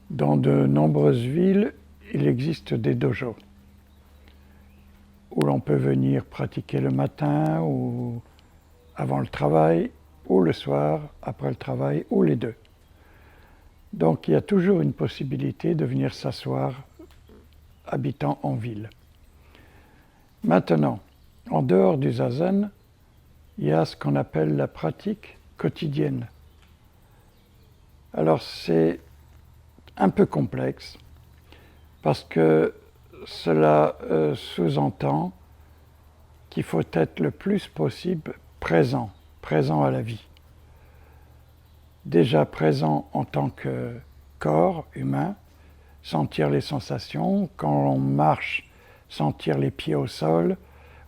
Dans de nombreuses villes, il existe des dojos où l'on peut venir pratiquer le matin ou avant le travail, ou le soir après le travail, ou les deux. Donc il y a toujours une possibilité de venir s'asseoir habitant en ville. Maintenant, en dehors du zazen, il y a ce qu'on appelle la pratique quotidienne. Alors c'est un peu complexe parce que cela sous-entend qu'il faut être le plus possible présent à la vie. Déjà présent en tant que corps humain, sentir les sensations, quand on marche, sentir les pieds au sol,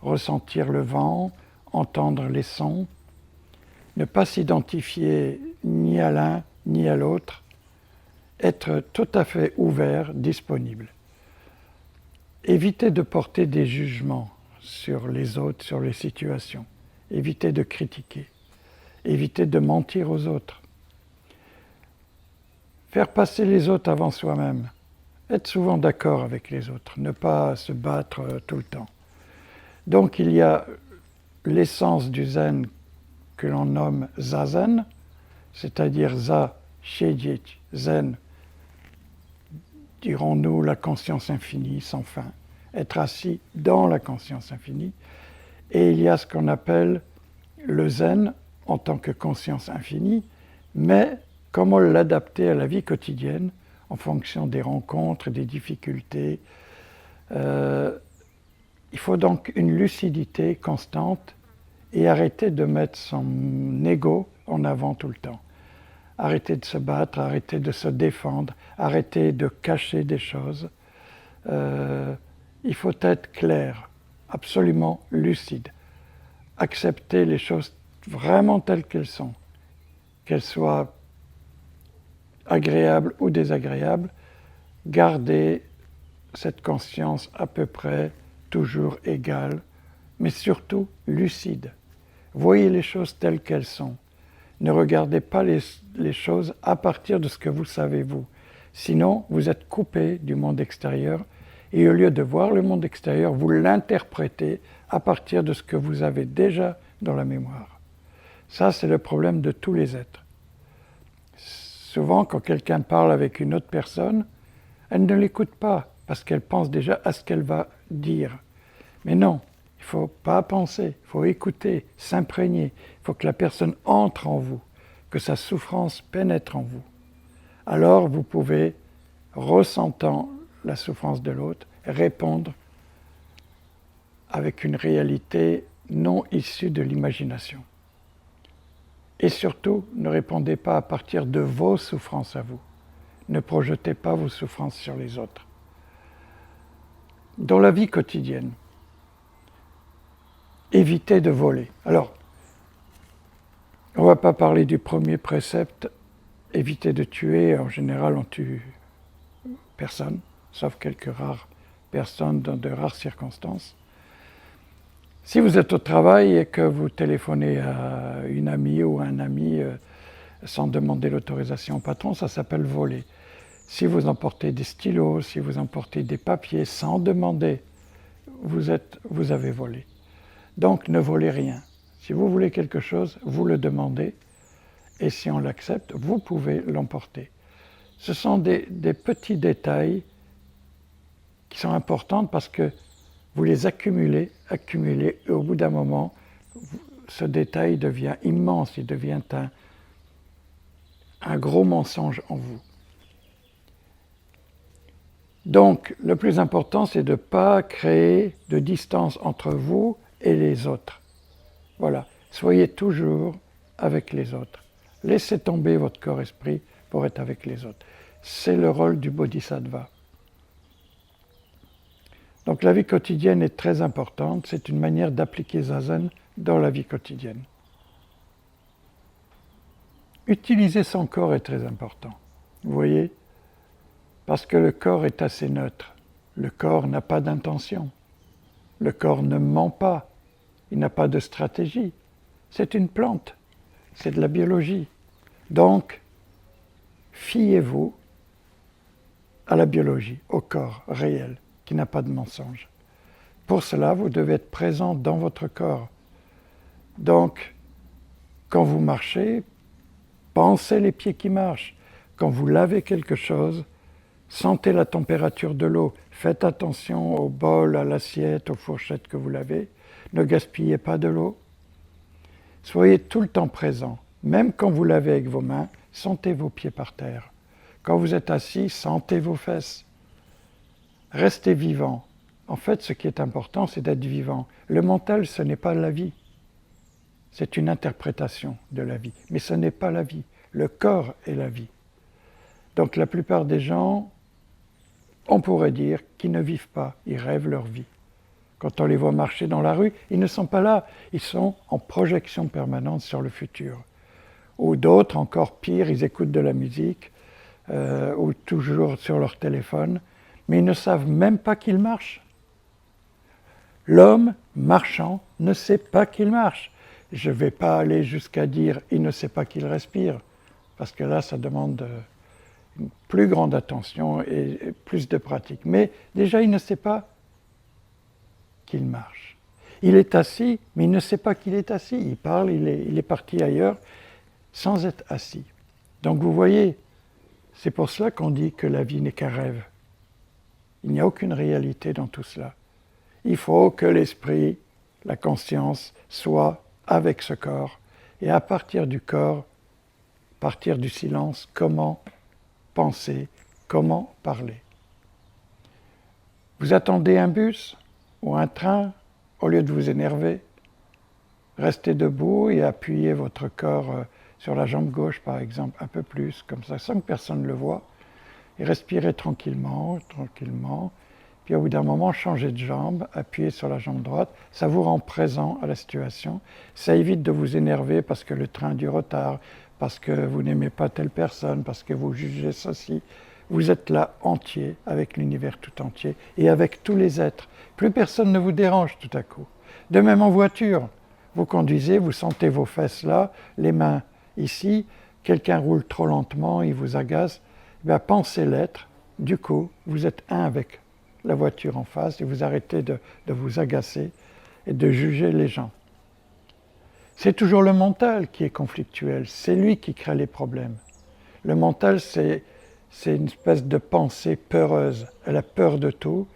ressentir le vent, entendre les sons, ne pas s'identifier ni à l'un ni à l'autre, être tout à fait ouvert, disponible. Éviter de porter des jugements sur les autres, sur les situations. Éviter de critiquer. Éviter de mentir aux autres. Faire passer les autres avant soi-même. Être souvent d'accord avec les autres. Ne pas se battre tout le temps. Donc il y a l'essence du zen que l'on nomme zazen, c'est-à-dire za, shejich, zen, dirons-nous la conscience infinie sans fin, être assis dans la conscience infinie. Et il y a ce qu'on appelle le zen en tant que conscience infinie, mais comment l'adapter à la vie quotidienne en fonction des rencontres, des difficultés. Il faut donc une lucidité constante et arrêter de mettre son ego en avant tout le temps. Arrêter de se battre, arrêter de se défendre, arrêter de cacher des choses. Il faut être clair, absolument lucide. Accepter les choses vraiment telles qu'elles sont, qu'elles soient agréables ou désagréables, garder cette conscience à peu près toujours égale, mais surtout lucide. Voyez les choses telles qu'elles sont. Ne regardez pas les choses à partir de ce que vous savez vous. Sinon, vous êtes coupé du monde extérieur et au lieu de voir le monde extérieur, vous l'interprétez à partir de ce que vous avez déjà dans la mémoire. Ça, c'est le problème de tous les êtres. Souvent, quand quelqu'un parle avec une autre personne, elle ne l'écoute pas parce qu'elle pense déjà à ce qu'elle va dire. Mais non, il ne faut pas penser, il faut écouter, s'imprégner. Il faut que la personne entre en vous, que sa souffrance pénètre en vous. Alors vous pouvez, ressentant la souffrance de l'autre, répondre avec une réalité non issue de l'imagination. Et surtout, ne répondez pas à partir de vos souffrances à vous. Ne projetez pas vos souffrances sur les autres. Dans la vie quotidienne, évitez de voler. Alors, on ne va pas parler du premier précepte, éviter de tuer. En général, on tue personne, sauf quelques rares personnes dans de rares circonstances. Si vous êtes au travail et que vous téléphonez à une amie ou un ami sans demander l'autorisation au patron, ça s'appelle voler. Si vous emportez des stylos, si vous emportez des papiers sans demander, vous avez volé. Donc ne volez rien. Si vous voulez quelque chose, vous le demandez et si on l'accepte, vous pouvez l'emporter. Ce sont des petits détails qui sont importants parce que vous les accumulez, et au bout d'un moment, ce détail devient immense, il devient un gros mensonge en vous. Donc, le plus important, c'est de ne pas créer de distance entre vous et les autres. Voilà, soyez toujours avec les autres. Laissez tomber votre corps-esprit pour être avec les autres. C'est le rôle du bodhisattva. Donc la vie quotidienne est très importante, c'est une manière d'appliquer Zazen dans la vie quotidienne. Utiliser son corps est très important, vous voyez, parce que le corps est assez neutre. Le corps n'a pas d'intention. Le corps ne ment pas. Il n'a pas de stratégie. C'est une plante. C'est de la biologie. Donc, fiez-vous à la biologie, au corps réel, qui n'a pas de mensonge. Pour cela, vous devez être présent dans votre corps. Donc, quand vous marchez, pensez les pieds qui marchent. Quand vous lavez quelque chose, sentez la température de l'eau. Faites attention au bol, à l'assiette, aux fourchettes que vous lavez. Ne gaspillez pas de l'eau. Soyez tout le temps présent. Même quand vous lavez avec vos mains, sentez vos pieds par terre. Quand vous êtes assis, sentez vos fesses. Restez vivant. En fait, ce qui est important, c'est d'être vivant. Le mental, ce n'est pas la vie. C'est une interprétation de la vie. Mais ce n'est pas la vie. Le corps est la vie. Donc la plupart des gens, on pourrait dire qu'ils ne vivent pas, ils rêvent leur vie. Quand on les voit marcher dans la rue, ils ne sont pas là, ils sont en projection permanente sur le futur. Ou d'autres, encore pire, ils écoutent de la musique, ou toujours sur leur téléphone, mais ils ne savent même pas qu'ils marchent. L'homme marchant ne sait pas qu'il marche. Je ne vais pas aller jusqu'à dire « il ne sait pas qu'il respire », parce que là, ça demande une plus grande attention et plus de pratique. Mais déjà, il ne sait pas qu'il marche. Il est assis, mais il ne sait pas qu'il est assis. Il parle, il est parti ailleurs, sans être assis. Donc vous voyez, c'est pour cela qu'on dit que la vie n'est qu'un rêve. Il n'y a aucune réalité dans tout cela. Il faut que l'esprit, la conscience, soit avec ce corps. Et à partir du corps, partir du silence, comment penser, comment parler. Vous attendez un bus ou un train, au lieu de vous énerver, restez debout et appuyez votre corps sur la jambe gauche, par exemple, un peu plus, comme ça, sans que personne ne le voie, et respirez tranquillement, tranquillement. Puis au bout d'un moment, changez de jambe, appuyez sur la jambe droite, ça vous rend présent à la situation, ça évite de vous énerver parce que le train a du retard, parce que vous n'aimez pas telle personne, parce que vous jugez ceci. Vous êtes là entier, avec l'univers tout entier, et avec tous les êtres. Plus personne ne vous dérange tout à coup. De même en voiture, vous conduisez, vous sentez vos fesses là, les mains ici, quelqu'un roule trop lentement, il vous agace, bien, pensez l'être, du coup, vous êtes un avec la voiture en face, et vous arrêtez de vous agacer et de juger les gens. C'est toujours le mental qui est conflictuel, c'est lui qui crée les problèmes. Le mental, c'est une espèce de pensée peureuse, elle a peur de tout,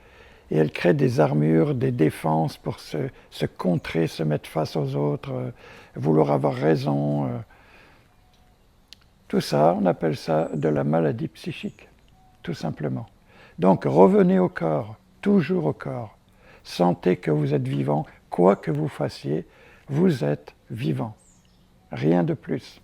et elle crée des armures, des défenses pour se contrer, se mettre face aux autres, vouloir avoir raison. Tout ça, on appelle ça de la maladie psychique, tout simplement. Donc revenez au corps, toujours au corps. Sentez que vous êtes vivant, quoi que vous fassiez, vous êtes vivant. Rien de plus.